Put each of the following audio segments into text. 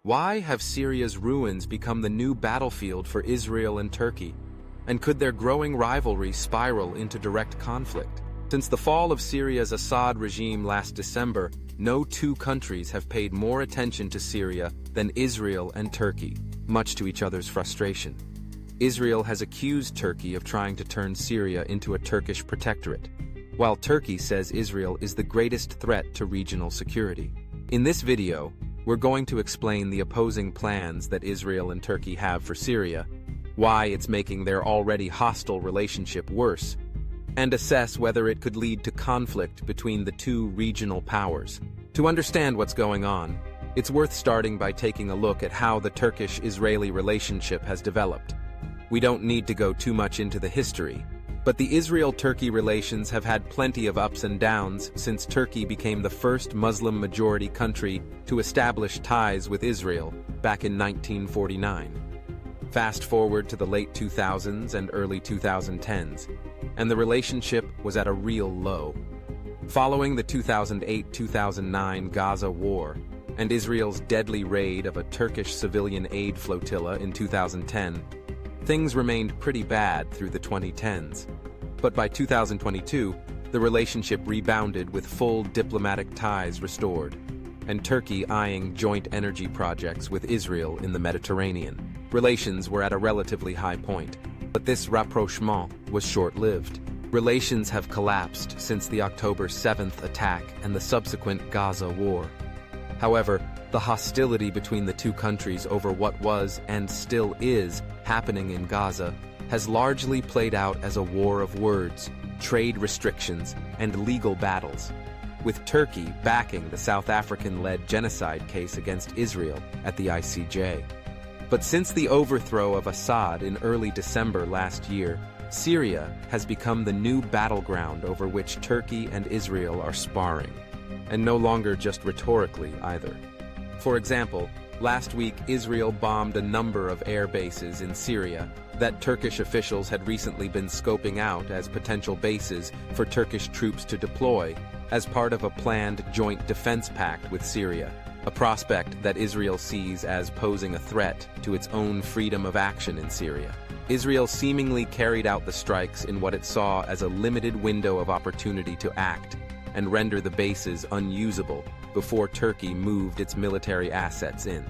Why have Syria's ruins become the new battlefield for Israel and Turkey? And could their growing rivalry spiral into direct conflict? Since the fall of Syria's Assad regime last December, no two countries have paid more attention to Syria than Israel and Turkey, much to each other's frustration. Israel has accused Turkey of trying to turn Syria into a Turkish protectorate, while Turkey says Israel is the greatest threat to regional security. In this video, we're going to explain the opposing plans that Israel and Turkey have for Syria, why it's making their already hostile relationship worse, and assess whether it could lead to conflict between the two regional powers. To understand what's going on, it's worth starting by taking a look at how the Turkish-Israeli relationship has developed. We don't need to go too much into the history, but the Israel-Turkey relations have had plenty of ups and downs since Turkey became the first Muslim-majority country to establish ties with Israel back in 1949. Fast forward to the late 2000s and early 2010s, and the relationship was at a real low. Following the 2008-2009 Gaza war and Israel's deadly raid of a Turkish civilian aid flotilla in 2010, things remained pretty bad through the 2010s. But by 2022, the relationship rebounded with full diplomatic ties restored, and Turkey eyeing joint energy projects with Israel in the Mediterranean. Relations were at a relatively high point, but this rapprochement was short-lived. Relations have collapsed since the October 7th attack and the subsequent Gaza war. However, the hostility between the two countries over what was and still is happening in Gaza has largely played out as a war of words, trade restrictions, and legal battles, with Turkey backing the South African-led genocide case against Israel at the ICJ. But since the overthrow of Assad in early December last year, Syria has become the new battleground over which Turkey and Israel are sparring, and no longer just rhetorically either. For example, last week Israel bombed a number of air bases in Syria that Turkish officials had recently been scoping out as potential bases for Turkish troops to deploy as part of a planned joint defense pact with Syria, a prospect that Israel sees as posing a threat to its own freedom of action in Syria. Israel seemingly carried out the strikes in what it saw as a limited window of opportunity to act and render the bases unusable before Turkey moved its military assets in.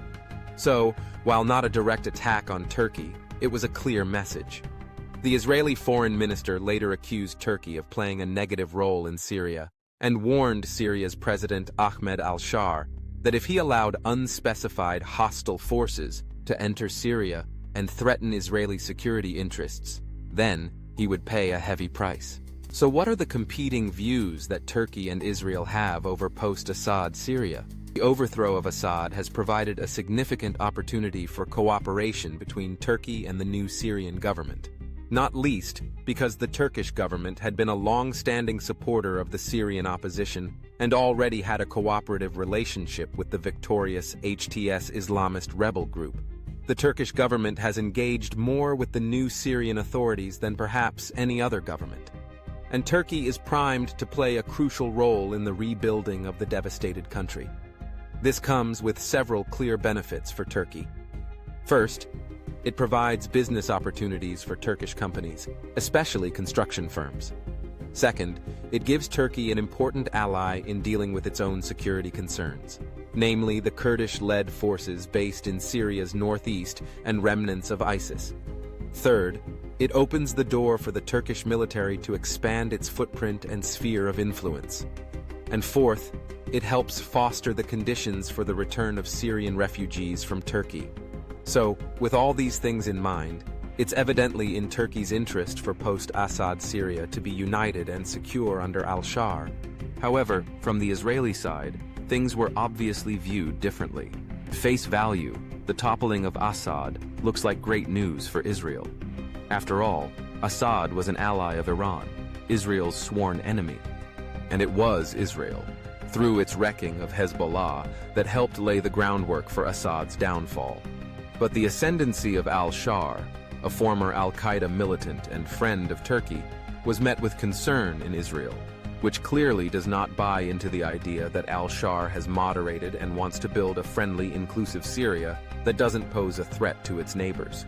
So, while not a direct attack on Turkey, it was a clear message. The Israeli foreign minister later accused Turkey of playing a negative role in Syria and warned Syria's President Ahmed al-Shar that if he allowed unspecified hostile forces to enter Syria and threaten Israeli security interests, then he would pay a heavy price. So what are the competing views that Turkey and Israel have over post-Assad Syria? The overthrow of Assad has provided a significant opportunity for cooperation between Turkey and the new Syrian government, not least because the Turkish government had been a long-standing supporter of the Syrian opposition and already had a cooperative relationship with the victorious HTS Islamist rebel group. The Turkish government has engaged more with the new Syrian authorities than perhaps any other government, and Turkey is primed to play a crucial role in the rebuilding of the devastated country. This comes with several clear benefits for Turkey. First, it provides business opportunities for Turkish companies, especially construction firms. Second, it gives Turkey an important ally in dealing with its own security concerns, namely the Kurdish-led forces based in Syria's northeast and remnants of ISIS. Third, it opens the door for the Turkish military to expand its footprint and sphere of influence. And fourth, it helps foster the conditions for the return of Syrian refugees from Turkey. So, with all these things in mind, it's evidently in Turkey's interest for post-Assad Syria to be united and secure under al-Shar. However, from the Israeli side, things were obviously viewed differently. At face value, the toppling of Assad looks like great news for Israel. After all, Assad was an ally of Iran, Israel's sworn enemy. And it was Israel, through its wrecking of Hezbollah, that helped lay the groundwork for Assad's downfall. But the ascendancy of al-Shar, a former al-Qaeda militant and friend of Turkey, was met with concern in Israel, which clearly does not buy into the idea that al-Shar has moderated and wants to build a friendly, inclusive Syria that doesn't pose a threat to its neighbors.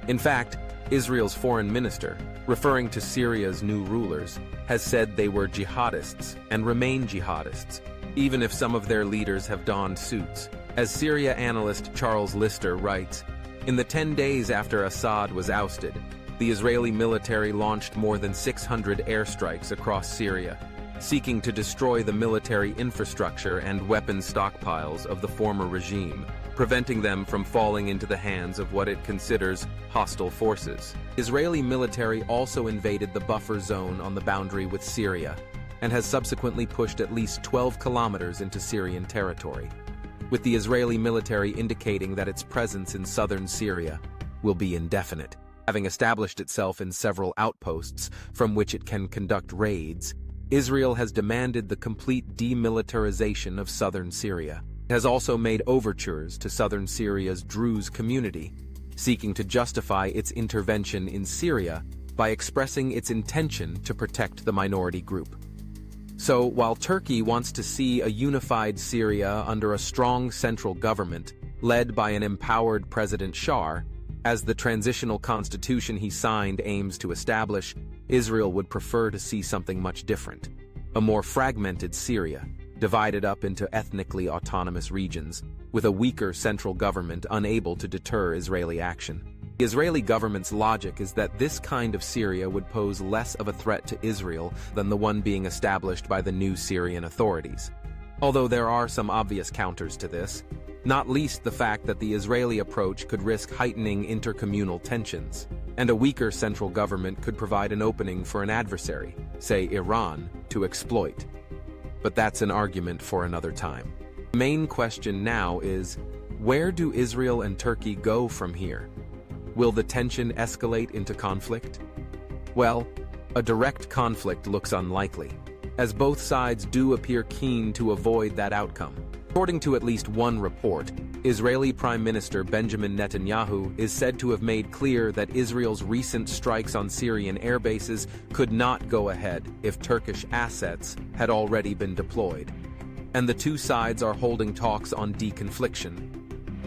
In fact, Israel's foreign minister, referring to Syria's new rulers, has said they were jihadists and remain jihadists, even if some of their leaders have donned suits. As Syria analyst Charles Lister writes, in the 10 days after Assad was ousted, the Israeli military launched more than 600 airstrikes across Syria, seeking to destroy the military infrastructure and weapons stockpiles of the former regime, preventing them from falling into the hands of what it considers hostile forces. Israeli military also invaded the buffer zone on the boundary with Syria, and has subsequently pushed at least 12 kilometers into Syrian territory, with the Israeli military indicating that its presence in southern Syria will be indefinite. Having established itself in several outposts from which it can conduct raids, Israel has demanded the complete demilitarization of southern Syria. It has also made overtures to southern Syria's Druze community, seeking to justify its intervention in Syria by expressing its intention to protect the minority group. So, while Turkey wants to see a unified Syria under a strong central government, led by an empowered President Shar, as the transitional constitution he signed aims to establish, Israel would prefer to see something much different. A more fragmented Syria, divided up into ethnically autonomous regions, with a weaker central government unable to deter Israeli action. The Israeli government's logic is that this kind of Syria would pose less of a threat to Israel than the one being established by the new Syrian authorities. Although there are some obvious counters to this, not least the fact that the Israeli approach could risk heightening intercommunal tensions, and a weaker central government could provide an opening for an adversary, say Iran, to exploit. But that's an argument for another time. The main question now is, where do Israel and Turkey go from here? Will the tension escalate into conflict? Well, a direct conflict looks unlikely, as both sides do appear keen to avoid that outcome. According to at least one report, Israeli Prime Minister Benjamin Netanyahu is said to have made clear that Israel's recent strikes on Syrian airbases could not go ahead if Turkish assets had already been deployed. And the two sides are holding talks on deconfliction.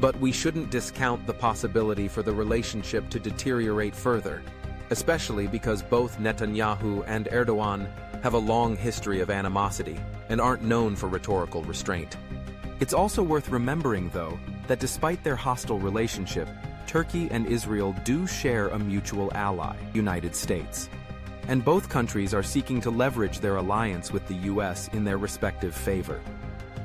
But we shouldn't discount the possibility for the relationship to deteriorate further, especially because both Netanyahu and Erdogan have a long history of animosity and aren't known for rhetorical restraint. It's also worth remembering, though, that despite their hostile relationship, Turkey and Israel do share a mutual ally, the United States. And both countries are seeking to leverage their alliance with the US in their respective favor.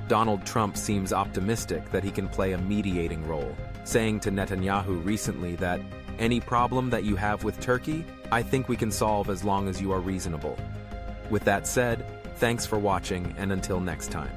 Donald Trump seems optimistic that he can play a mediating role, saying to Netanyahu recently that, "Any problem that you have with Turkey, I think we can solve as long as you are reasonable." With that said, thanks for watching, and until next time.